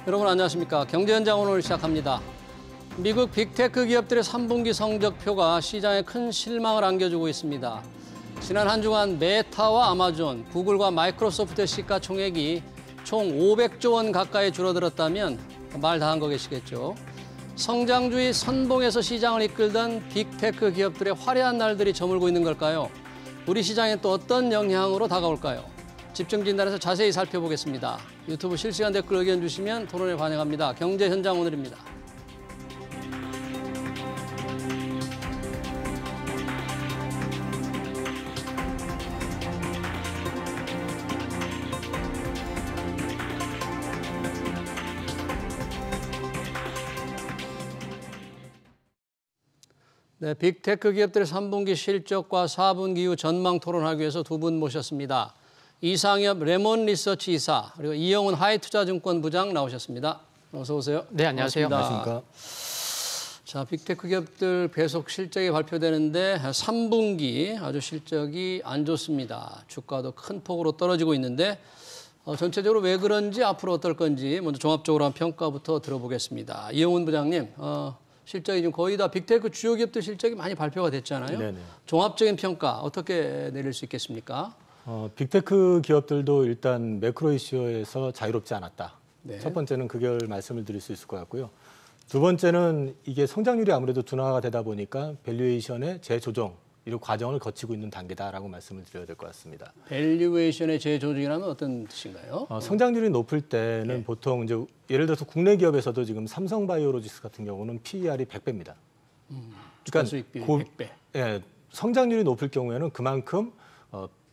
여러분 안녕하십니까. 경제현장 오늘 시작합니다. 미국 빅테크 기업들의 3분기 성적표가 시장에 큰 실망을 안겨주고 있습니다. 지난 한 주간 메타와 아마존, 구글과 마이크로소프트의 시가총액이 총 500조 원 가까이 줄어들었다면 말 다 한 거 계시겠죠. 성장주의 선봉에서 시장을 이끌던 빅테크 기업들의 화려한 날들이 저물고 있는 걸까요? 우리 시장에 또 어떤 영향으로 다가올까요? 집중 진단에서 자세히 살펴보겠습니다. 유튜브 실시간 댓글 의견 주시면 토론에 반영합니다. 경제현장 오늘입니다. 네, 빅테크 기업들의 3분기 실적과 4분기 이후 전망 토론하기 위해서 두 분 모셨습니다. 이상엽 레몬 리서치 이사, 그리고 이영훈 하이투자증권 부장 나오셨습니다. 어서 오세요. 네, 안녕하세요. 안녕하십니까. 자, 빅테크 기업들 배속 실적이 발표되는데 3분기 아주 실적이 안 좋습니다. 주가도 큰 폭으로 떨어지고 있는데 전체적으로 왜 그런지 앞으로 어떨 건지 먼저 종합적으로 한 평가부터 들어보겠습니다. 이영훈 부장님, 실적이 지금 거의 다 빅테크 주요 기업들 실적이 많이 발표가 됐잖아요. 네네. 종합적인 평가 어떻게 내릴 수 있겠습니까? 빅테크 기업들도 일단 매크로 이슈에서 자유롭지 않았다. 네. 첫 번째는 그걸 말씀을 드릴 수 있을 것 같고요. 두 번째는 이게 성장률이 아무래도 둔화가 되다 보니까 밸류에이션의 재조정 이런 과정을 거치고 있는 단계다라고 말씀을 드려야 될 것 같습니다. 밸류에이션의 재조정이라면 어떤 뜻인가요? 성장률이 높을 때는 네. 보통 이제 예를 들어서 국내 기업에서도 지금 삼성바이오로직스 같은 경우는 PER이 100배입니다. 주가 수익 비율 100배. 예, 성장률이 높을 경우에는 그만큼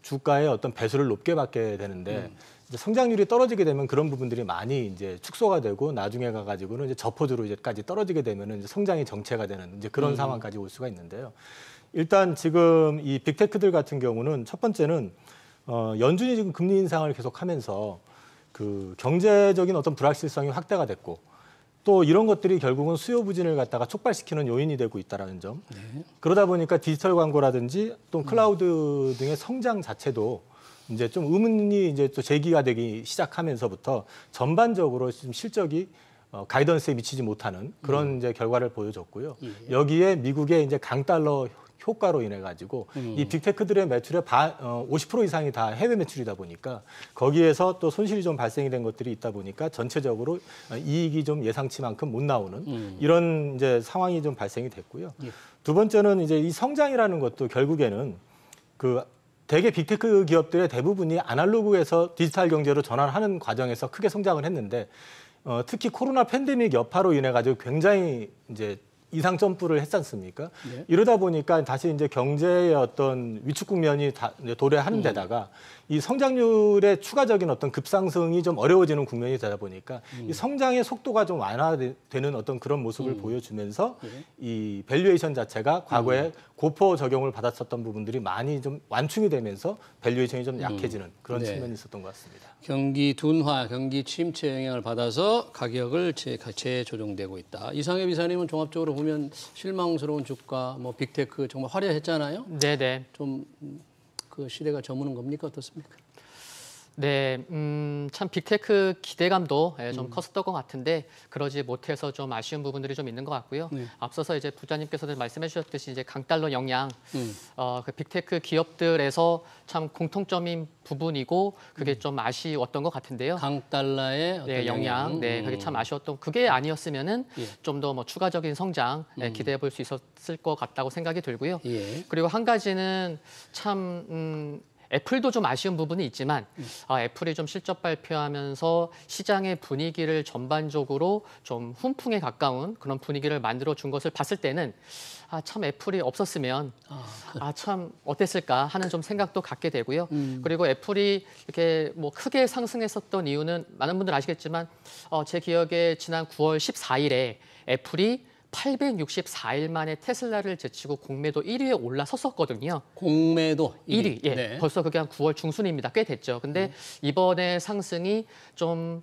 주가의 어떤 배수를 높게 받게 되는데 이제 성장률이 떨어지게 되면 그런 부분들이 많이 이제 축소가 되고 나중에 가가지고는 이제 저포즈로 이제까지 떨어지게 되면은 이제 성장이 정체가 되는 이제 그런 상황까지 올 수가 있는데요. 일단 지금 이 빅테크들 같은 경우는 첫 번째는 연준이 지금 금리 인상을 계속하면서 그 경제적인 어떤 불확실성이 확대가 됐고 또 이런 것들이 결국은 수요 부진을 갖다가 촉발시키는 요인이 되고 있다라는 점. 네. 그러다 보니까 디지털 광고라든지 또 클라우드 등의 성장 자체도 이제 좀 의문이 이제 또 제기가 되기 시작하면서부터 전반적으로 지금 실적이 가이던스에 미치지 못하는 그런 이제 결과를 보여줬고요. 여기에 미국의 이제 강달러 효과로 인해 가지고 이 빅테크들의 매출의 50% 이상이 다 해외 매출이다 보니까 거기에서 또 손실이 좀 발생이 된 것들이 있다 보니까 전체적으로 이익이 좀 예상치만큼 못 나오는 이런 이제 상황이 좀 발생이 됐고요. 두 번째는 이제 이 성장이라는 것도 결국에는 그 대개 빅테크 기업들의 대부분이 아날로그에서 디지털 경제로 전환하는 과정에서 크게 성장을 했는데 특히 코로나 팬데믹 여파로 인해 가지고 굉장히 이제 이상 점프를 했지 않습니까? 네. 이러다 보니까 다시 이제 경제의 어떤 위축 국면이 도래하는 데다가 이 성장률의 추가적인 어떤 급상승이 좀 어려워지는 국면이 되다 보니까 이 성장의 속도가 좀 완화되는 어떤 그런 모습을 보여주면서 이 밸류에이션 자체가 과거에 고포 적용을 받았었던 부분들이 많이 좀 완충이 되면서 밸류에이션이 좀 약해지는 그런 네. 측면이 있었던 것 같습니다. 경기 둔화, 경기 침체 영향을 받아서 가격을 재조정되고 있다. 이상엽 이사님은 종합적으로 보면 실망스러운 주가, 뭐 빅테크 정말 화려했잖아요. 네네. 좀 그 시대가 저무는 겁니까? 어떻습니까? 네, 참 빅테크 기대감도 좀 컸었던 것 같은데 그러지 못해서 좀 아쉬운 부분들이 좀 있는 것 같고요. 네. 앞서서 이제 부장님께서도 말씀해 주셨듯이 이제 강달러 영향, 그 빅테크 기업들에서 참 공통점인 부분이고 그게 좀 아쉬웠던 것 같은데요. 강달러의 어떤 영향, 네, 그게 참 아쉬웠던. 그게 아니었으면은 좀 더 뭐 추가적인 성장 기대해 볼 수 있었을 것 같다고 생각이 들고요. 그리고 한 가지는 참 애플도 좀 아쉬운 부분이 있지만 애플이 좀 실적 발표하면서 시장의 분위기를 전반적으로 좀 훈풍에 가까운 그런 분위기를 만들어 준 것을 봤을 때는 참 애플이 없었으면 참 어땠을까 하는 좀 생각도 갖게 되고요. 그리고 애플이 이렇게 뭐 크게 상승했었던 이유는 많은 분들 아시겠지만 제 기억에 지난 9월 14일에 애플이 864일 만에 테슬라를 제치고 공매도 1위에 올라섰었거든요. 공매도 1위. 예. 네. 벌써 그게 한 9월 중순입니다. 꽤 됐죠. 근데 이번에 상승이 좀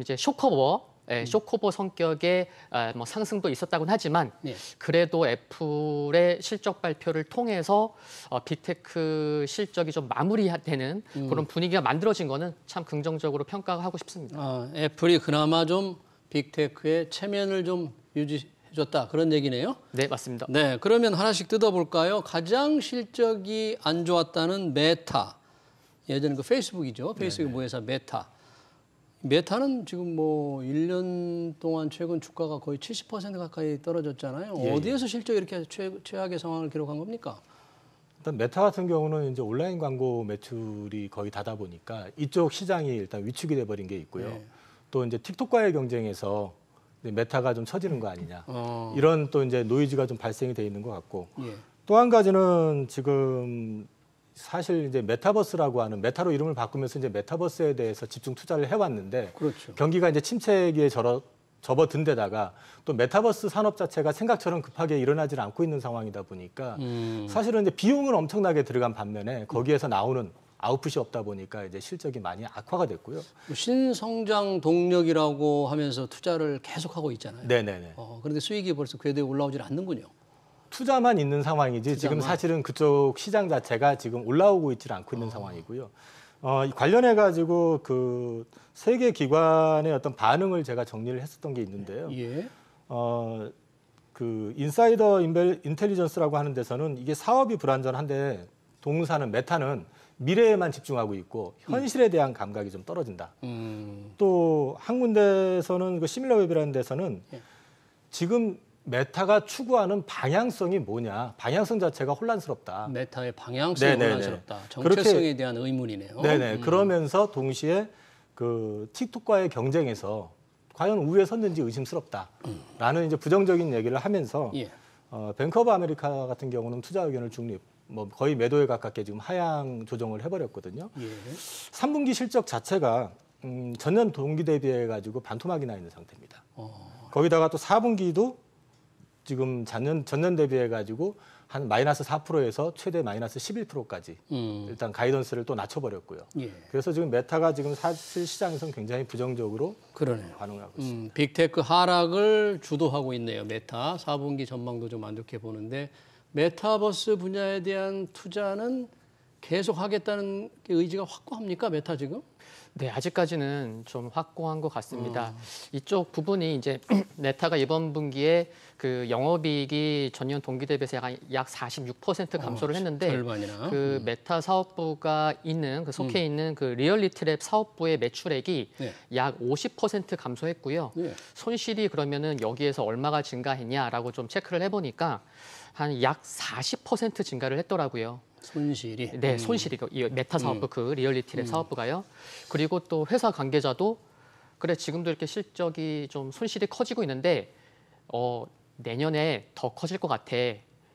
이제 쇼커버 쇼코버 성격의 뭐 상승도 있었다고는 하지만 네. 그래도 애플의 실적 발표를 통해서 빅테크 실적이 좀 마무리되는 그런 분위기가 만들어진 거는 참 긍정적으로 평가하고 싶습니다. 애플이 그나마 좀 빅테크의 체면을 좀 유지해줬다 그런 얘기네요. 네, 맞습니다. 네, 그러면 하나씩 뜯어볼까요? 가장 실적이 안 좋았다는 메타. 예전에 그 페이스북이죠. 페이스북 모회사 메타. 메타는 지금 뭐 1년 동안 최근 주가가 거의 70% 가까이 떨어졌잖아요. 어디에서 실적이 이렇게 최악의 상황을 기록한 겁니까? 일단 메타 같은 경우는 이제 온라인 광고 매출이 거의 다다 보니까 이쪽 시장이 일단 위축이 돼버린 게 있고요. 네. 또 이제 틱톡과의 경쟁에서 메타가 좀 처지는 거 아니냐. 이런 또 이제 노이즈가 좀 발생이 돼 있는 것 같고. 또 한 가지는 지금 사실 이제 메타버스라고 하는 메타로 이름을 바꾸면서 이제 메타버스에 대해서 집중 투자를 해왔는데 그렇죠. 경기가 이제 침체기에 접어든 데다가 또 메타버스 산업 자체가 생각처럼 급하게 일어나질 않고 있는 상황이다 보니까 사실은 이제 비용은 엄청나게 들어간 반면에 거기에서 나오는 아웃풋이 없다 보니까 이제 실적이 많이 악화가 됐고요. 신성장 동력이라고 하면서 투자를 계속하고 있잖아요. 네네네. 그런데 수익이 벌써 궤도에 올라오질 않는군요. 투자만 있는 상황이지 지금 사실은 그쪽 시장 자체가 지금 올라오고 있지 않고 있는 상황이고요. 관련해 가지고 그 세계 기관의 어떤 반응을 제가 정리를 했었던 게 있는데요. 그 인사이더 인텔리전스라고 하는 데서는 이게 사업이 불안전한데 동사는 메타는 미래에만 집중하고 있고 현실에 대한 감각이 좀 떨어진다. 또 한 군데서는 그 시밀러웹이라는 데서는 지금 메타가 추구하는 방향성이 뭐냐. 방향성 자체가 혼란스럽다. 메타의 방향성이 혼란스럽다. 정체성에 대한 의문이네요. 네네. 그러면서 동시에 그 틱톡과의 경쟁에서 과연 우위에 섰는지 의심스럽다라는 이제 부정적인 얘기를 하면서 뱅크 오브 아메리카 같은 경우는 투자 의견을 중립, 뭐 거의 매도에 가깝게 지금 하향 조정을 해버렸거든요. 3분기 실적 자체가 전년 동기 대비해 가지고 반토막이 나 있는 상태입니다. 거기다가 또 4분기도 지금 전년 대비해 가지고 한 마이너스 4%에서 최대 마이너스 11%까지 일단 가이던스를 또 낮춰버렸고요. 그래서 지금 메타가 지금 사실 시장에서는 굉장히 부정적으로 반응을 하고 있습니다. 빅테크 하락을 주도하고 있네요. 메타 4분기 전망도 좀 안 좋게 보는데 메타버스 분야에 대한 투자는 계속 하겠다는 의지가 확고합니까? 메타 지금? 네, 아직까지는 좀 확고한 것 같습니다. 이쪽 부분이 이제 메타가 이번 분기에 그 영업이익이 전년 동기 대비해서 약 46% 감소를 했는데 절반이나. 그 메타 사업부가 있는 그 속해 있는 그 리얼리티랩 사업부의 매출액이 약 50% 감소했고요. 손실이 그러면은 여기에서 얼마가 증가했냐라고 좀 체크를 해보니까 한 약 40% 증가를 했더라고요. 손실이? 네, 손실이. 이 메타 사업부 그 리얼리티랩 사업부가요. 그리고 또 회사 관계자도 그래 지금도 이렇게 실적이 좀 손실이 커지고 있는데 내년에 더 커질 것 같아.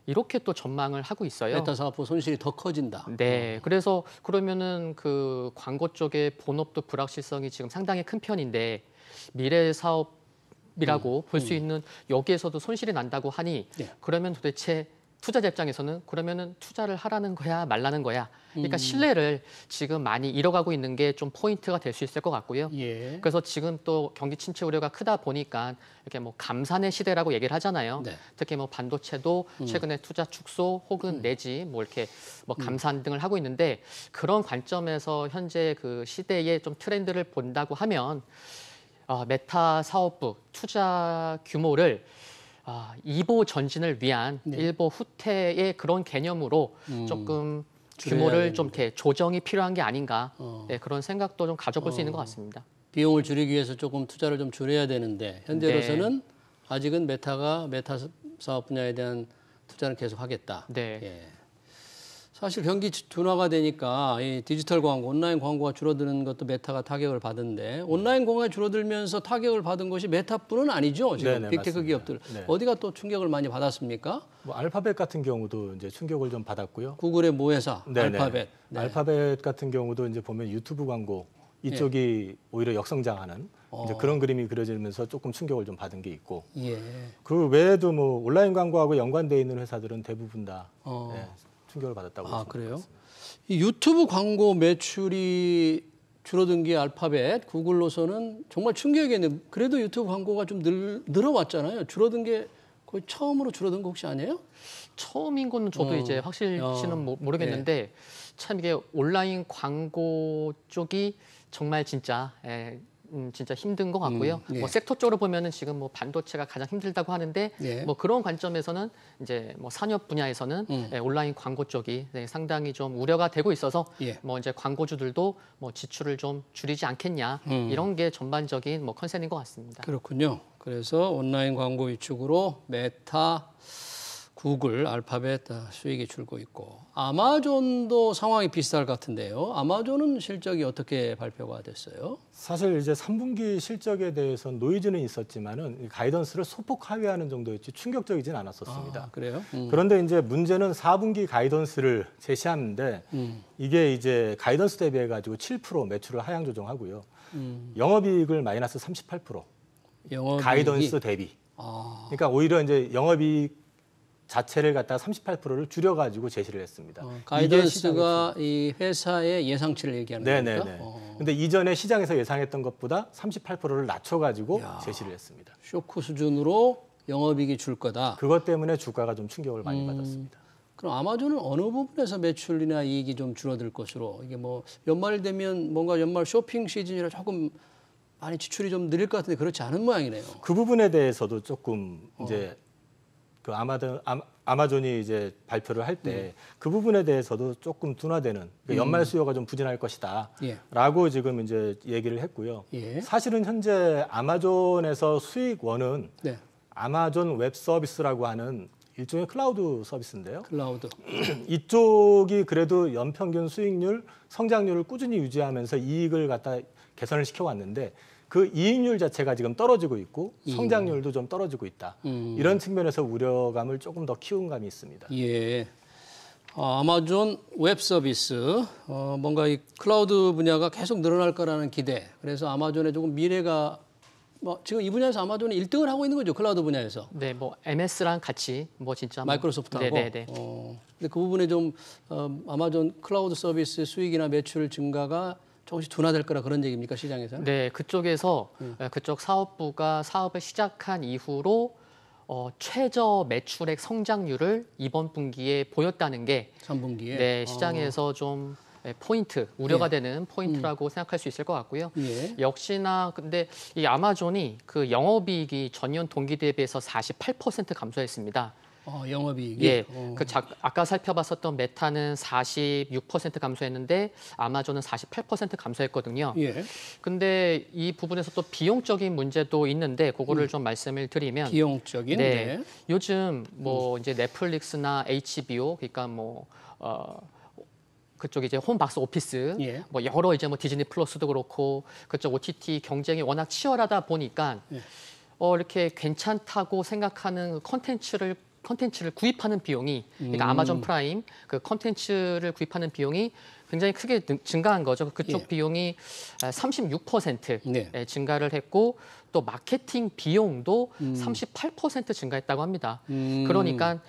이렇게 또 전망을 하고 있어요. 메타 사업부 손실이 더 커진다. 네, 그래서 그러면은 그 광고 쪽의 본업도 불확실성이 지금 상당히 큰 편인데 미래 사업이라고 볼 수 있는 여기에서도 손실이 난다고 하니 그러면 도대체 투자자 입장에서는 그러면은 투자를 하라는 거야 말라는 거야. 그러니까 신뢰를 지금 많이 잃어가고 있는 게 좀 포인트가 될 수 있을 것 같고요. 그래서 지금 또 경기 침체 우려가 크다 보니까 이렇게 뭐 감산의 시대라고 얘기를 하잖아요. 특히 뭐 반도체도 최근에 투자 축소 혹은 내지 뭐 이렇게 뭐 감산 등을 하고 있는데 그런 관점에서 현재 그 시대의 좀 트렌드를 본다고 하면 메타 사업부 투자 규모를 2보 전진을 위한 1보 후퇴의 그런 개념으로 조금 규모를 좀 이렇게 조정이 필요한 게 아닌가 그런 생각도 좀 가져볼 수 있는 것 같습니다. 비용을 줄이기 위해서 조금 투자를 좀 줄여야 되는데 현재로서는 아직은 메타 사업 분야에 대한 투자는 계속 하겠다. 사실 경기 둔화가 되니까 이 디지털 광고, 온라인 광고가 줄어드는 것도 메타가 타격을 받은데 온라인 광고가 줄어들면서 타격을 받은 것이 메타뿐은 아니죠. 지금 빅테크 기업들 어디가 또 충격을 많이 받았습니까? 뭐 알파벳 같은 경우도 이제 충격을 좀 받았고요. 구글의 모회사 알파벳. 알파벳 같은 경우도 이제 보면 유튜브 광고 이쪽이 오히려 역성장하는 이제 그런 그림이 그려지면서 조금 충격을 좀 받은 게 있고 그 외에도 뭐 온라인 광고하고 연관돼 있는 회사들은 대부분 다 충격을 받았다고 그래요? 이 유튜브 광고 매출이 줄어든 게 알파벳, 구글로서는 정말 충격이었는데 그래도 유튜브 광고가 좀 늘어왔잖아요. 줄어든 게 거의 처음으로 줄어든 거 혹시 아니에요? 처음인 건 저도 이제 확실히는 모르겠는데 참 이게 온라인 광고 쪽이 정말 진짜 진짜 힘든 것 같고요. 뭐 섹터 쪽으로 보면은 지금 뭐 반도체가 가장 힘들다고 하는데 뭐 그런 관점에서는 이제 뭐 산업 분야에서는 온라인 광고 쪽이 상당히 좀 우려가 되고 있어서 뭐 이제 광고주들도 뭐 지출을 좀 줄이지 않겠냐 이런 게 전반적인 뭐 컨센인 것 같습니다. 그렇군요. 그래서 온라인 광고 위축으로 메타, 구글, 알파벳 수익이 줄고 있고 아마존도 상황이 비슷할 것 같은데요. 아마존은 실적이 어떻게 발표가 됐어요? 사실 이제 3분기 실적에 대해서 노이즈는 있었지만은 가이던스를 소폭 하회하는 정도였지 충격적이진 않았었습니다. 아, 그래요? 그런데 이제 문제는 4분기 가이던스를 제시하는데 이게 이제 가이던스 대비해 가지고 7% 매출을 하향 조정하고요. 영업이익을 마이너스 38%. 가이던스 대비. 그러니까 오히려 이제 영업이익 자체를 갖다가 38%를 줄여가지고 제시를 했습니다. 가이던스가 이 회사의 예상치를 얘기하는 겁니까? 네네네. 근데 이전에 시장에서 예상했던 것보다 38%를 낮춰가지고 제시를 했습니다. 쇼크 수준으로 영업이익이 줄 거다. 그것 때문에 주가가 좀 충격을 많이 받았습니다. 그럼 아마존은 어느 부분에서 매출이나 이익이 좀 줄어들 것으로 이게 뭐 연말 되면 뭔가 연말 쇼핑 시즌이라 조금 많이 지출이 좀 느릴 것 같은데 그렇지 않은 모양이네요. 그 부분에 대해서도 조금 이제 그 아마존이 이제 발표를 할 때 그 부분에 대해서도 조금 둔화되는 연말 수요가 좀 부진할 것이다라고 지금 이제 얘기를 했고요. 사실은 현재 아마존에서 수익원은 아마존 웹 서비스라고 하는 일종의 클라우드 서비스인데요. 클라우드. 이쪽이 그래도 연평균 수익률, 성장률을 꾸준히 유지하면서 이익을 갖다 개선을 시켜왔는데 그 이익률 자체가 지금 떨어지고 있고 성장률도 좀 떨어지고 있다. 이런 측면에서 우려감을 조금 더 키운 감이 있습니다. 예. 아마존 웹 서비스, 뭔가 이 클라우드 분야가 계속 늘어날 거라는 기대. 그래서 아마존의 조금 미래가 뭐 지금 이 분야에서 아마존이 1등을 하고 있는 거죠. 클라우드 분야에서. 네, 뭐 MS랑 같이 뭐 진짜 마이크로소프트하고. 네네네. 근데 그 부분에 좀 아마존 클라우드 서비스 수익이나 매출 증가가 조금씩 둔화될 거라 그런 얘기입니까 시장에서는? 네, 그쪽에서 그쪽 사업부가 사업을 시작한 이후로 최저 매출액 성장률을 이번 분기에 보였다는 게 3분기에 네, 시장에서 좀 포인트, 우려가 되는 포인트라고 생각할 수 있을 것 같고요. 역시나 근데 이 아마존이 그 영업이익이 전년 동기 대비해서 48% 감소했습니다. 영업이익이? 예, 아까 살펴봤었던 메타는 46% 감소했는데 아마존은 48% 감소했거든요. 근데 이 부분에서 또 비용적인 문제도 있는데 그거를 좀 말씀을 드리면 비용적인? 네. 요즘 뭐 이제 넷플릭스나 HBO 그러니까 뭐 그쪽 이제 홈박스 오피스 뭐 여러 이제 뭐 디즈니 플러스도 그렇고 그쪽 OTT 경쟁이 워낙 치열하다 보니까 이렇게 괜찮다고 생각하는 컨텐츠를 구입하는 비용이 그러니까 아마존 프라임 그 컨텐츠를 구입하는 비용이 굉장히 크게 증가한 거죠. 그쪽 비용이 36% 증가를 했고 또 마케팅 비용도 38% 증가했다고 합니다. 그러니까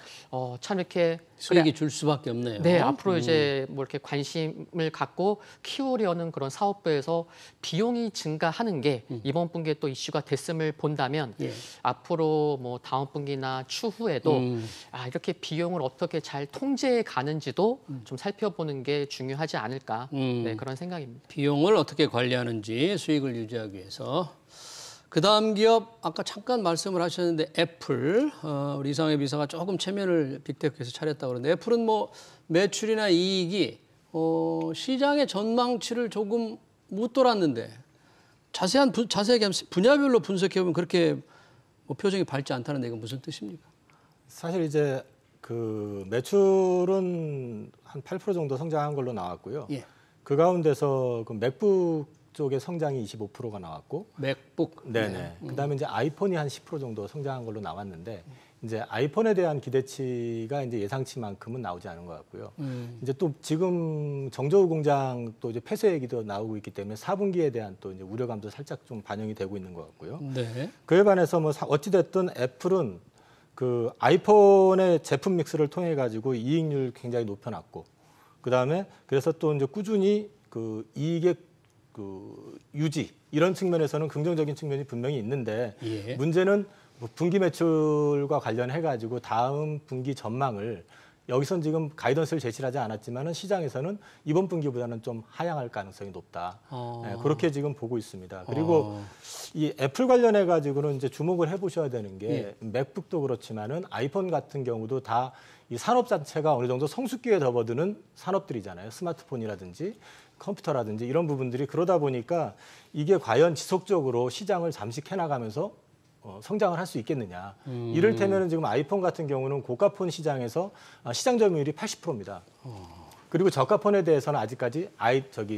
참 이렇게 수익이 줄 수밖에 없네요. 네, 앞으로 이제 뭐 이렇게 관심을 갖고 키우려는 그런 사업부에서 비용이 증가하는 게 이번 분기에 또 이슈가 됐음을 본다면 앞으로 뭐 다음 분기나 추후에도 이렇게 비용을 어떻게 잘 통제해 가는지도 좀 살펴보는 게 중요하지 않을까 네, 그런 생각입니다. 비용을 어떻게 관리하는지 수익을 유지하기 위해서. 그 다음 기업 아까 잠깐 말씀을 하셨는데 애플 우리 이상의 비서가 조금 체면을 빅테크에서 차렸다고 그러는데 애플은 뭐 매출이나 이익이 시장의 전망치를 조금 못 돌았는데 자세하게 분야별로 분석해 보면 그렇게 뭐 표정이 밝지 않다는데 이건 무슨 뜻입니까? 사실 이제 그 매출은 한 8% 정도 성장한 걸로 나왔고요. 그 가운데서 그 맥북 쪽의 성장이 25%가 나왔고 맥북. 네네. 그다음에 이제 아이폰이 한 10% 정도 성장한 걸로 나왔는데 이제 아이폰에 대한 기대치가 이제 예상치만큼은 나오지 않은 것 같고요. 이제 또 지금 정저우 공장 또 이제 폐쇄 얘기도 나오고 있기 때문에 4분기에 대한 또 이제 우려감도 살짝 좀 반영이 되고 있는 것 같고요. 그에 반해서 뭐 어찌 됐든 애플은 그 아이폰의 제품 믹스를 통해 가지고 이익률 굉장히 높여놨고 그다음에 그래서 또 이제 꾸준히 그 이익의 그 유지 이런 측면에서는 긍정적인 측면이 분명히 있는데 예. 문제는 뭐 분기 매출과 관련해 가지고 다음 분기 전망을 여기선 지금 가이던스를 제시하지 않았지만은 시장에서는 이번 분기보다는 좀 하향할 가능성이 높다. 그렇게 지금 보고 있습니다. 그리고 이 애플 관련해 가지고는 이제 주목을 해보셔야 되는 게 맥북도 그렇지만은 아이폰 같은 경우도 다 이 산업 자체가 어느 정도 성숙기에 접어드는 산업들이잖아요. 스마트폰이라든지 컴퓨터라든지 이런 부분들이 그러다 보니까 이게 과연 지속적으로 시장을 잠식해 나가면서 성장을 할 수 있겠느냐. 이를테면 지금 아이폰 같은 경우는 고가폰 시장에서 시장 점유율이 80%입니다. 그리고 저가폰에 대해서는 아직까지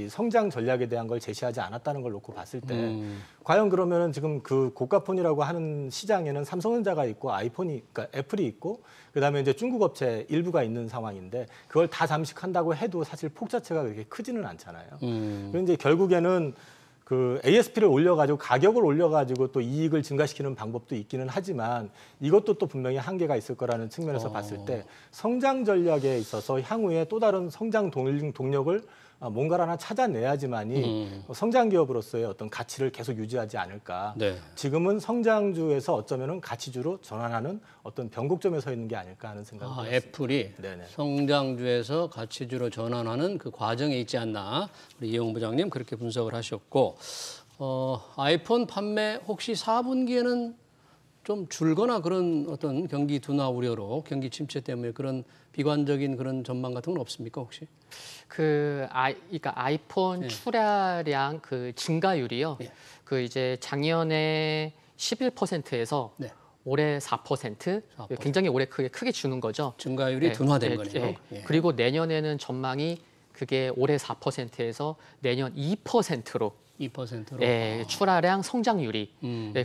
성장 전략에 대한 걸 제시하지 않았다는 걸 놓고 봤을 때 과연 그러면은 지금 그 고가폰이라고 하는 시장에는 삼성전자가 있고 그러니까 애플이 있고 그다음에 이제 중국 업체 일부가 있는 상황인데 그걸 다 잠식한다고 해도 사실 폭 자체가 그렇게 크지는 않잖아요. 그런데 결국에는 그 ASP를 올려가지고 가격을 올려가지고 또 이익을 증가시키는 방법도 있기는 하지만 이것도 또 분명히 한계가 있을 거라는 측면에서 봤을 때 성장 전략에 있어서 향후에 또 다른 성장 동력을 뭔가를 하나 찾아내야지만이 성장 기업으로서의 어떤 가치를 계속 유지하지 않을까. 네. 지금은 성장주에서 어쩌면은 가치주로 전환하는 어떤 변곡점에 서 있는 게 아닐까 하는 생각이 듭니다. 애플이 네네. 성장주에서 가치주로 전환하는 그 과정에 있지 않나. 우리 이용 부장님 그렇게 분석을 하셨고 아이폰 판매 혹시 4분기에는 좀 줄거나 그런 어떤 경기 둔화 우려로 경기 침체 때문에 그런 비관적인 그런 전망 같은 건 없습니까 혹시? 그러니까 아이폰 출하량 그 증가율이요. 그 이제 작년에 11%에서 올해 4%, 굉장히 올해 크게 주는 거죠. 증가율이 둔화된 거네요. 그리고 내년에는 전망이 그게 올해 4%에서 내년 2%로. 2%로. 출하량 성장률이.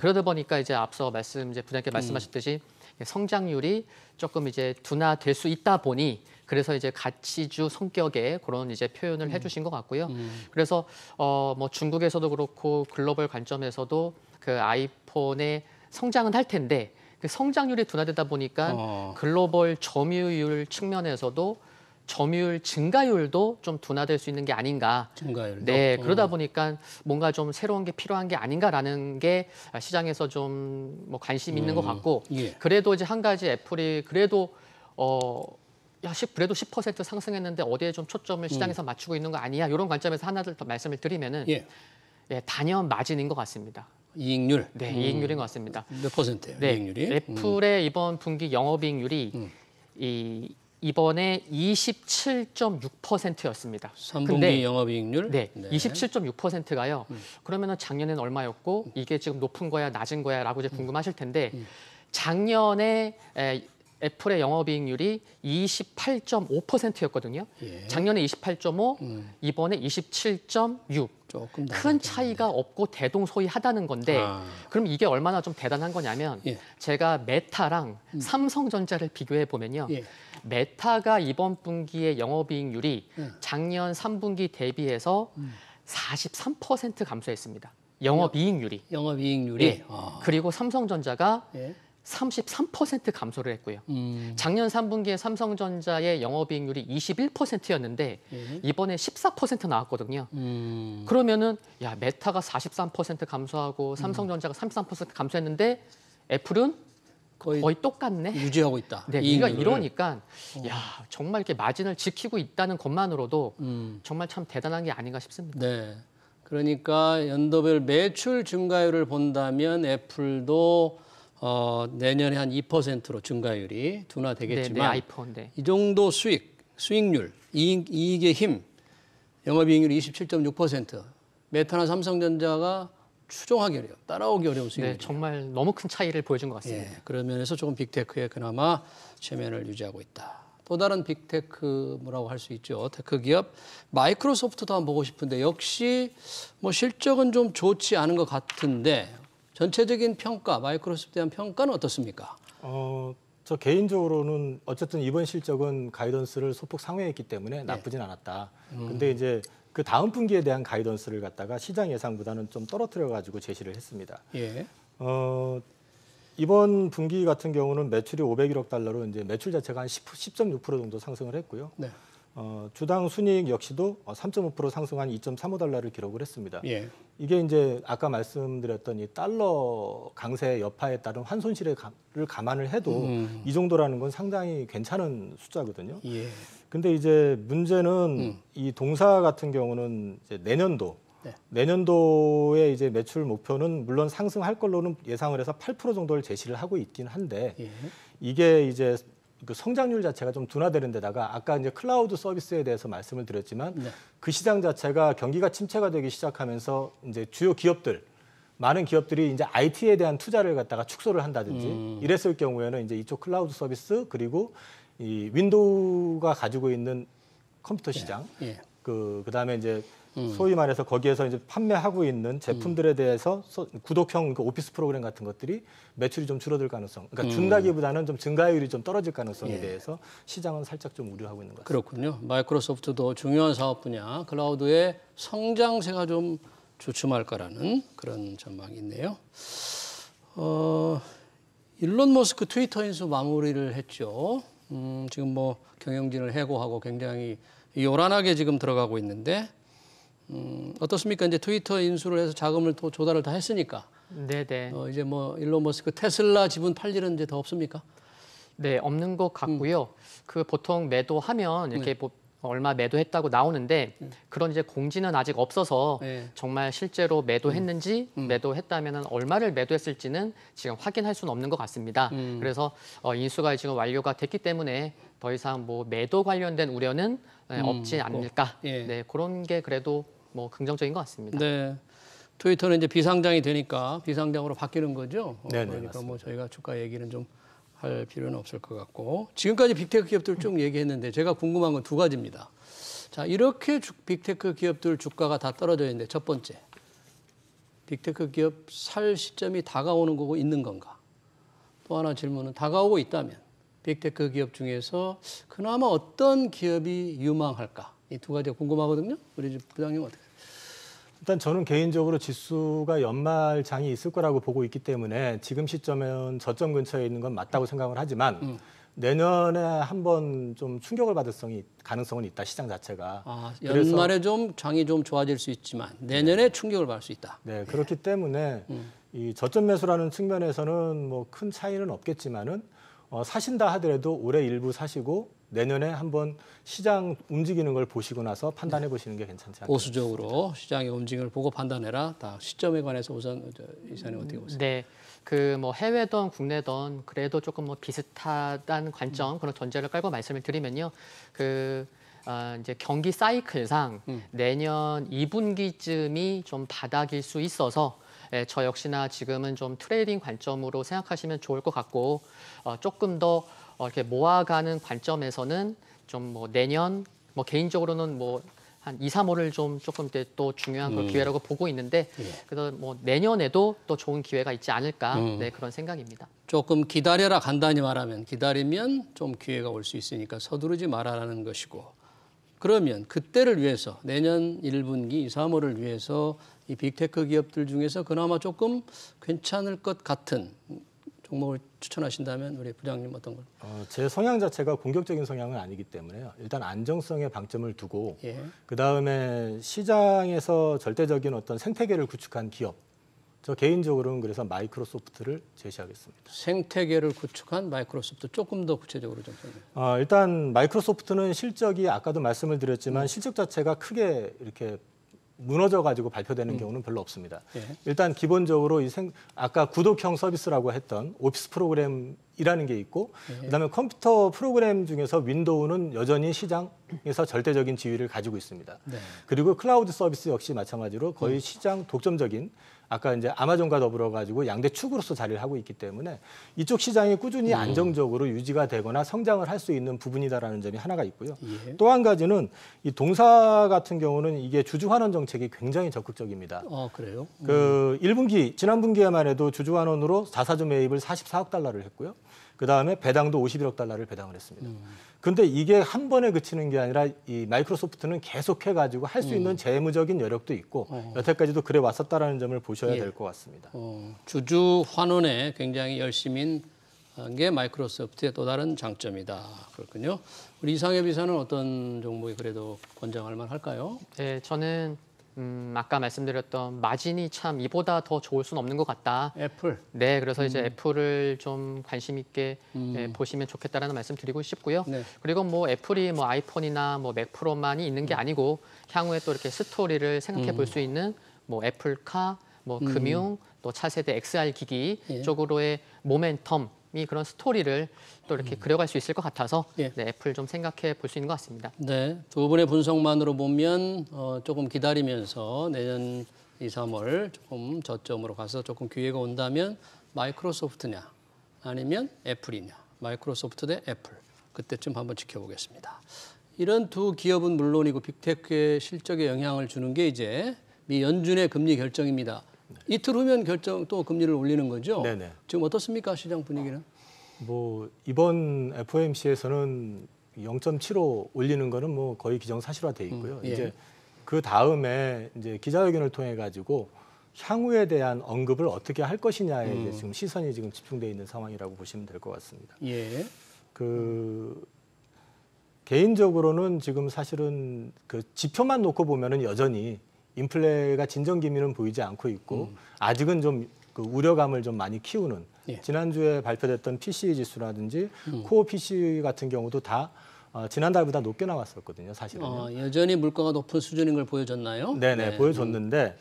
그러다 보니까 이제 앞서 부장님께 말씀하셨듯이 성장률이 조금 이제 둔화될 수 있다 보니 그래서 이제 가치주 성격의 그런 이제 표현을 해주신 것 같고요. 그래서 뭐 중국에서도 그렇고 글로벌 관점에서도 그 아이폰의 성장은 할 텐데 그 성장률이 둔화되다 보니까 글로벌 점유율 측면에서도 점유율 증가율도 좀 둔화될 수 있는 게 아닌가. 증가율도. 네, 그러다 보니까 뭔가 좀 새로운 게 필요한 게 아닌가라는 게 시장에서 좀 뭐 관심 있는 것 같고. 그래도 이제 한 가지 애플이 그래도 그래도 10% 상승했는데 어디에 좀 초점을 시장에서 맞추고 있는 거 아니야? 이런 관점에서 하나 더 말씀을 드리면은 단연 마진인 것 같습니다. 이익률. 네, 이익률인 것 같습니다. 몇 %예요? 네, 이익률이? 애플의 이번 분기 영업이익률이 이번에 27.6%였습니다. 3분기 영업이익률? 네, 27.6%가요. 그러면은 작년에는 얼마였고 이게 지금 높은 거야, 낮은 거야라고 이제 궁금하실 텐데 작년에 애플의 영업이익률이 28.5%였거든요. 작년에 28.5, 이번에 27.6. 조금 큰 차이가 없고 대동소이하다는 건데 그럼 이게 얼마나 좀 대단한 거냐면 제가 메타랑 삼성전자를 비교해 보면요. 메타가 이번 분기의 영업이익률이 작년 3분기 대비해서 43% 감소했습니다. 영업이익률이. 영업이익률이. 그리고 삼성전자가 33% 감소를 했고요. 작년 3분기에 삼성전자의 영업이익률이 21%였는데 이번에 14% 나왔거든요. 그러면은 메타가 43% 감소하고 삼성전자가 33% 감소했는데 애플은 거의 똑같네. 유지하고 있다. 네, 이러니까 정말 이렇게 마진을 지키고 있다는 것만으로도 정말 참 대단한 게 아닌가 싶습니다. 네. 그러니까 연도별 매출 증가율을 본다면 애플도 내년에 한 2%로 증가율이 둔화되겠지만 아이폰, 이 정도 수익률, 이익의 힘, 영업이익률이 27.6%, 메타나 삼성전자가 추종하기 어려워, 따라오기 어려운 수익률. 네, 정말 너무 큰 차이를 보여준 것 같습니다. 그런 면에서 조금 빅테크에 그나마 체면을 유지하고 있다. 또 다른 빅테크 뭐라고 할 수 있죠. 테크 기업 마이크로소프트도 한번 보고 싶은데 역시 뭐 실적은 좀 좋지 않은 것 같은데 전체적인 평가, 마이크로소프트에 대한 평가는 어떻습니까? 저 개인적으로는 어쨌든 이번 실적은 가이던스를 소폭 상회했기 때문에 나쁘진 않았다. 근데 이제 그 다음 분기에 대한 가이던스를 갖다가 시장 예상보다는 좀 떨어뜨려 가지고 제시를 했습니다. 이번 분기 같은 경우는 매출이 501억 달러로 이제 매출 자체가 한 10.6% 정도 상승을 했고요. 주당 순이익 역시도 3.5% 상승한 2.35달러를 기록을 했습니다. 예. 이게 이제 아까 말씀드렸던 이 달러 강세 여파에 따른 환손실을 감안을 해도 이 정도라는 건 상당히 괜찮은 숫자거든요. 예. 근데 이제 문제는 이 동사 같은 경우는 이제 내년도에 이제 매출 목표는 물론 상승할 걸로는 예상을 해서 8% 정도를 제시를 하고 있긴 한데 예. 이게 이제 그 성장률 자체가 좀 둔화되는 데다가 아까 이제 클라우드 서비스에 대해서 말씀을 드렸지만 그 시장 자체가 경기가 침체가 되기 시작하면서 이제 주요 기업들 많은 기업들이 이제 IT에 대한 투자를 갖다가 축소를 한다든지 이랬을 경우에는 이제 이쪽 클라우드 서비스 그리고 이 윈도우가 가지고 있는 컴퓨터 시장 그다음에 이제 소위 말해서 거기에서 이제 판매하고 있는 제품들에 대해서 구독형 그 오피스 프로그램 같은 것들이 매출이 좀 줄어들 가능성, 그러니까 준다기보다는 좀 증가율이 좀 떨어질 가능성에 대해서 시장은 살짝 좀 우려하고 있는 것 같습니다. 그렇군요. 마이크로소프트도 중요한 사업 분야, 클라우드의 성장세가 좀 주춤할 거라는 그런 전망이 있네요. 일론 머스크 트위터 인수 마무리를 했죠. 지금 뭐 경영진을 해고하고 굉장히 요란하게 지금 들어가고 있는데 어떻습니까? 이제 트위터 인수를 해서 자금을 또 조달을 다 했으니까. 네네. 이제 뭐 일론 머스크 테슬라 지분 팔 일은 이제 더 없습니까? 네, 없는 것 같고요. 그 보통 매도하면 이렇게 얼마 매도했다고 나오는데 그런 이제 공지는 아직 없어서 정말 실제로 매도했는지 매도했다면 얼마를 매도했을지는 지금 확인할 수는 없는 것 같습니다. 그래서 인수가 지금 완료가 됐기 때문에 더 이상 뭐 매도 관련된 우려는 없지 않을까. 네, 그런 게 그래도 뭐 긍정적인 것 같습니다. 네. 트위터는 이제 비상장이 되니까 비상장으로 바뀌는 거죠. 네, 그러니까 맞습니다. 뭐 저희가 주가 얘기는 좀 할 필요는 없을 것 같고 지금까지 빅테크 기업들 쭉 얘기했는데 제가 궁금한 건 두 가지입니다. 자, 이렇게 빅테크 기업들 주가가 다 떨어져 있는데 첫 번째, 빅테크 기업 살 시점이 다가오는 거고 있는 건가? 또 하나 질문은 다가오고 있다면 빅테크 기업 중에서 그나마 어떤 기업이 유망할까? 이 두 가지가 궁금하거든요. 우리 부장님 어떻게? 일단 저는 개인적으로 지수가 연말장이 있을 거라고 보고 있기 때문에 지금 시점은 저점 근처에 있는 건 맞다고 생각을 하지만 내년에 한번 좀 충격을 받을 가능성은 있다, 시장 자체가. 연말에 좀 장이 좀 좋아질 수 있지만 내년에 충격을 받을 수 있다. 네, 그렇기 때문에 이 저점 매수라는 측면에서는 뭐 큰 차이는 없겠지만은 사신다 하더라도 올해 일부 사시고 내년에 한번 시장 움직이는 걸 보시고 나서 판단해 보시는 게 괜찮지 않을까. 보수적으로 시장의 움직임을 보고 판단해라. 다 시점에 관해서 우선 이사님 어떻게 보세요? 네, 그 뭐 해외든 국내든 그래도 조금 뭐 비슷하다는 관점 그런 전제를 깔고 말씀을 드리면요, 이제 경기 사이클상 내년 2분기쯤이 좀 바닥일 수 있어서. 저 역시나 지금은 좀 트레이딩 관점으로 생각하시면 좋을 것 같고 조금 더 이렇게 모아가는 관점에서는 좀 뭐 내년 뭐 개인적으로는 뭐 한 2, 3월을 좀 조금 또 중요한 그 기회라고 보고 있는데 그래서 뭐 내년에도 또 좋은 기회가 있지 않을까 네, 그런 생각입니다. 조금 기다려라, 간단히 말하면 기다리면 좀 기회가 올 수 있으니까 서두르지 말아라는 것이고, 그러면 그때를 위해서 내년 1분기, 2, 3월을 위해서 이 빅테크 기업들 중에서 그나마 조금 괜찮을 것 같은 종목을 추천하신다면 우리 부장님 어떤 걸? 제 성향 자체가 공격적인 성향은 아니기 때문에요. 일단 안정성에 방점을 두고 그다음에 시장에서 절대적인 어떤 생태계를 구축한 기업. 저 개인적으로는 그래서 마이크로소프트를 제시하겠습니다. 생태계를 구축한 마이크로소프트 조금 더 구체적으로 좀 설명해. 일단 마이크로소프트는 실적이 아까도 말씀을 드렸지만 실적 자체가 크게 이렇게 무너져가지고 발표되는 경우는 별로 없습니다. 일단 기본적으로 아까 구독형 서비스라고 했던 오피스 프로그램이라는 게 있고 그다음에 컴퓨터 프로그램 중에서 윈도우는 여전히 시장에서 절대적인 지위를 가지고 있습니다. 그리고 클라우드 서비스 역시 마찬가지로 거의 시장 독점적인 아까 이제 아마존과 더불어 가지고 양대 축으로서 자리를 하고 있기 때문에 이쪽 시장이 꾸준히 안정적으로 유지가 되거나 성장을 할 수 있는 부분이다라는 점이 하나가 있고요. 또 한 가지는 이 동사 같은 경우는 이게 주주 환원 정책이 굉장히 적극적입니다. 그래요? 그 1분기 지난 분기에만 해도 주주 환원으로 자사주 매입을 44억 달러를 했고요. 그다음에 배당도 51억 달러를 배당을 했습니다. 근데 이게 한 번에 그치는 게 아니라 이 마이크로소프트는 계속해가지고 할 수 있는 재무적인 여력도 있고 여태까지도 그래 왔었다라는 점을 보셔야 될 것 같습니다. 주주 환원에 굉장히 열심인 게 마이크로소프트의 또 다른 장점이다. 그렇군요. 우리 이상엽 이사는 어떤 종목이 그래도 권장할 만할까요? 네, 저는 아까 말씀드렸던 마진이 참 이보다 더 좋을 수는 없는 것 같다. 애플. 네, 그래서 이제 애플을 좀 관심 있게 보시면 좋겠다라는 말씀 드리고 싶고요. 네. 그리고 뭐 애플이 뭐 아이폰이나 뭐 맥 프로만이 있는 게 아니고 향후에 또 이렇게 스토리를 생각해 볼 수 있는 뭐 애플카, 뭐 금융, 또 차세대 XR 기기 예. 쪽으로의 모멘텀 이 그런 스토리를 또 이렇게 그려갈 수 있을 것 같아서 예. 네, 애플 좀 생각해 볼 수 있는 것 같습니다. 네, 두 분의 분석만으로 보면 조금 기다리면서 내년 2, 3월 조금 저점으로 가서 조금 기회가 온다면 마이크로소프트냐 아니면 애플이냐. 마이크로소프트 대 애플. 그때쯤 한번 지켜보겠습니다. 이런 두 기업은 물론이고 빅테크의 실적에 영향을 주는 게 이제 미 연준의 금리 결정입니다. 이틀 후면 결정 또 금리를 올리는 거죠? 네네. 지금 어떻습니까? 시장 분위기는? 뭐 이번 FOMC에서는 0.75 올리는 거는 뭐 거의 기정사실화돼 있고요. 예. 이제 그 다음에 이제 기자회견을 통해 가지고 향후에 대한 언급을 어떻게 할 것이냐에 이제 지금 시선이 지금 집중돼 있는 상황이라고 보시면 될 것 같습니다. 예. 개인적으로는 지금 사실은 그 지표만 놓고 보면은 여전히 인플레가 진정 기미는 보이지 않고 있고 아직은 좀 그 우려감을 좀 많이 키우는 예. 지난주에 발표됐던 PCE 지수라든지 코어 PCE 같은 경우도 다 지난달보다 높게 나왔었거든요, 사실은. 여전히 물가가 높은 수준인 걸 보여줬나요? 네네, 보여줬는데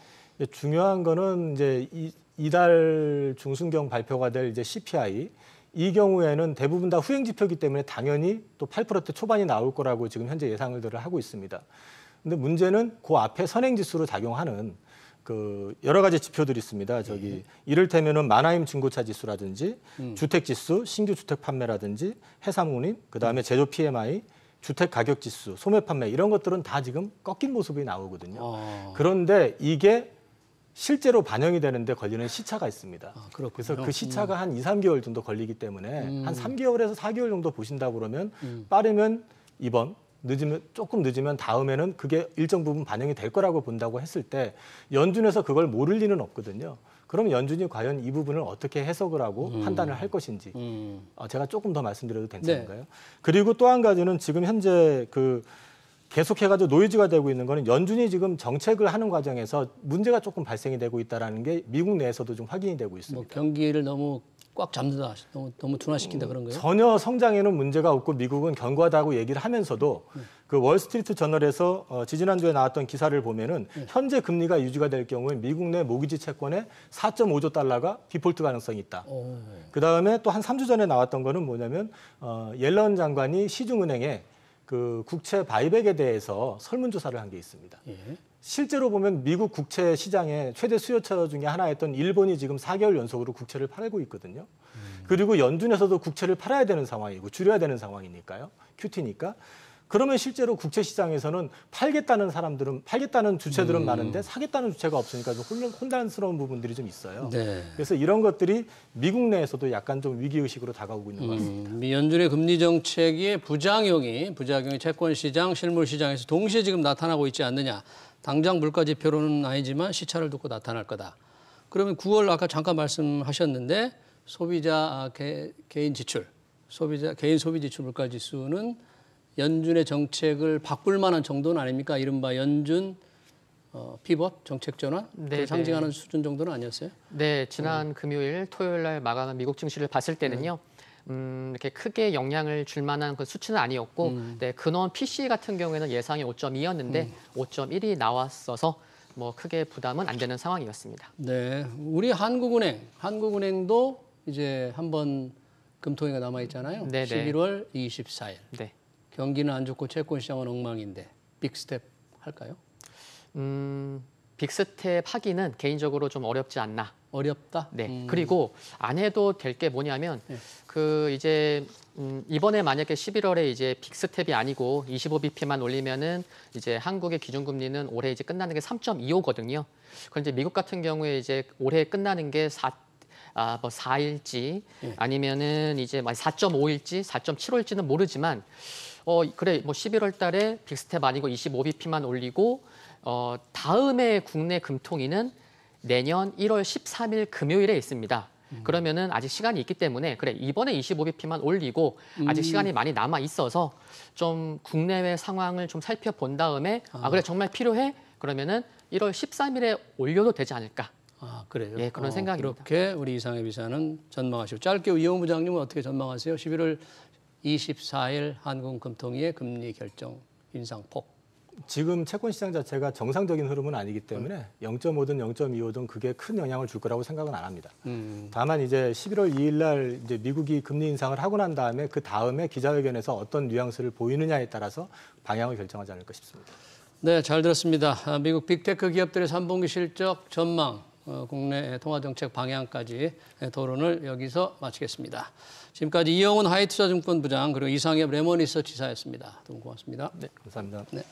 중요한 거는 이제 이달 중순경 발표가 될 이제 CPI 이 경우에는 대부분 다 후행 지표이기 때문에 당연히 또 8% 초반이 나올 거라고 지금 현재 예상들을 하고 있습니다. 근데 문제는 그 앞에 선행 지수로 작용하는 그 여러 가지 지표들이 있습니다. 이를테면은 만하임 중고차 지수라든지 주택 지수, 신규 주택 판매라든지 해상운임, 그다음에 제조 PMI, 주택 가격 지수, 소매 판매 이런 것들은 다 지금 꺾인 모습이 나오거든요. 그런데 이게 실제로 반영이 되는데 걸리는 시차가 있습니다. 그래서 그 시차가 한 2, 3개월 정도 걸리기 때문에 한 3개월에서 4개월 정도 보신다고 그러면 빠르면 이번, 조금 늦으면 다음에는 그게 일정 부분 반영이 될 거라고 본다고 했을 때 연준에서 그걸 모를 리는 없거든요. 그럼 연준이 과연 이 부분을 어떻게 해석을 하고 판단을 할 것인지 제가 조금 더 말씀드려도 괜찮은가요? 네. 그리고 또 한 가지는 지금 현재 계속해가지고 노이즈가 되고 있는 거는 연준이 지금 정책을 하는 과정에서 문제가 조금 발생이 되고 있다는 게 미국 내에서도 좀 확인이 되고 있습니다. 뭐 경기를 너무 꽉 잡는다, 너무 둔화시킨다 그런 거예요? 전혀 성장에는 문제가 없고 미국은 견고하다고 얘기를 하면서도 그 월스트리트 저널에서 지지난주에 나왔던 기사를 보면은 현재 금리가 유지가 될 경우에 미국 내 모기지 채권에 4.5조 달러가 디폴트 가능성이 있다. 그다음에 또 한 3주 전에 나왔던 거는 뭐냐면 옐런 장관이 시중은행에 그 국채 바이백에 대해서 설문조사를 한 게 있습니다. 예. 실제로 보면 미국 국채 시장의 최대 수요처 중에 하나였던 일본이 지금 4개월 연속으로 국채를 팔고 있거든요. 그리고 연준에서도 국채를 팔아야 되는 상황이고 줄여야 되는 상황이니까요. QT니까. 그러면 실제로 국채 시장에서는 팔겠다는 주체들은 많은데 사겠다는 주체가 없으니까 좀 혼란스러운 부분들이 좀 있어요. 네. 그래서 이런 것들이 미국 내에서도 약간 좀 위기의식으로 다가오고 있는 것 같습니다. 미 연준의 금리 정책의 부작용이 채권 시장, 실물 시장에서 동시에 지금 나타나고 있지 않느냐. 당장 물가 지표로는 아니지만 시차를 두고 나타날 거다. 그러면 9월 아까 잠깐 말씀하셨는데 소비자 개인 지출, 개인 소비 지출 물가 지수는 연준의 정책을 바꿀 만한 정도는 아닙니까? 이른바 연준 피벗 정책 전환 상징하는 수준 정도는 아니었어요? 네, 지난 금요일, 토요일 날 마감한 미국 증시를 봤을 때는요. 이렇게 크게 영향을 줄 만한 그 수치는 아니었고 네, 근원 PC 같은 경우에는 예상이 5.2였는데 5.1이 나왔어서 뭐 크게 부담은 안 되는 상황이었습니다. 네, 우리 한국은행도 이제 한번 금통위가 남아 있잖아요. 네네. 11월 24일. 네. 경기는 안 좋고 채권 시장은 엉망인데 빅스텝 할까요? 빅스텝 하기는 개인적으로 좀 어렵지 않나. 어렵다? 네. 그리고 안 해도 될 게 뭐냐면 이번에 만약에 11월에 이제 빅스텝이 아니고 25bp만 올리면은 이제 한국의 기준금리는 올해 이제 끝나는 게 3.25거든요. 그런데 미국 같은 경우에 이제 올해 끝나는 게 4일지 아니면은 이제 4.5일지 4.75일지는 모르지만 그래 뭐 11월 달에 빅스텝 아니고 25bp만 올리고 다음에 국내 금통위는 내년 1월 13일 금요일에 있습니다. 그러면은 아직 시간이 있기 때문에 그래 이번에 25bp만 올리고 아직 시간이 많이 남아 있어서 좀 국내외 상황을 좀 살펴본 다음에 그래 정말 필요해 그러면은 1월 13일에 올려도 되지 않을까. 그래요? 예, 그런 생각입니다. 그렇게 우리 이상해 비서는 전망하시고 짧게 이영훈 부장님은 어떻게 전망하세요? 11월 24일 한국금통위의 금리 결정 인상폭. 지금 채권 시장 자체가 정상적인 흐름은 아니기 때문에 0.5든 0.25든 그게 큰 영향을 줄 거라고 생각은 안 합니다. 다만 이제 11월 2일 날 이제 미국이 금리 인상을 하고 난 다음에 그 다음에 기자회견에서 어떤 뉘앙스를 보이느냐에 따라서 방향을 결정하지 않을까 싶습니다. 네, 잘 들었습니다. 미국 빅테크 기업들의 3분기 실적 전망, 국내 통화정책 방향까지 토론을 여기서 마치겠습니다. 지금까지 이영훈 하이투자증권부장 그리고 이상엽 레몬리서치사였습니다. 두 분 고맙습니다. 네, 감사합니다. 네.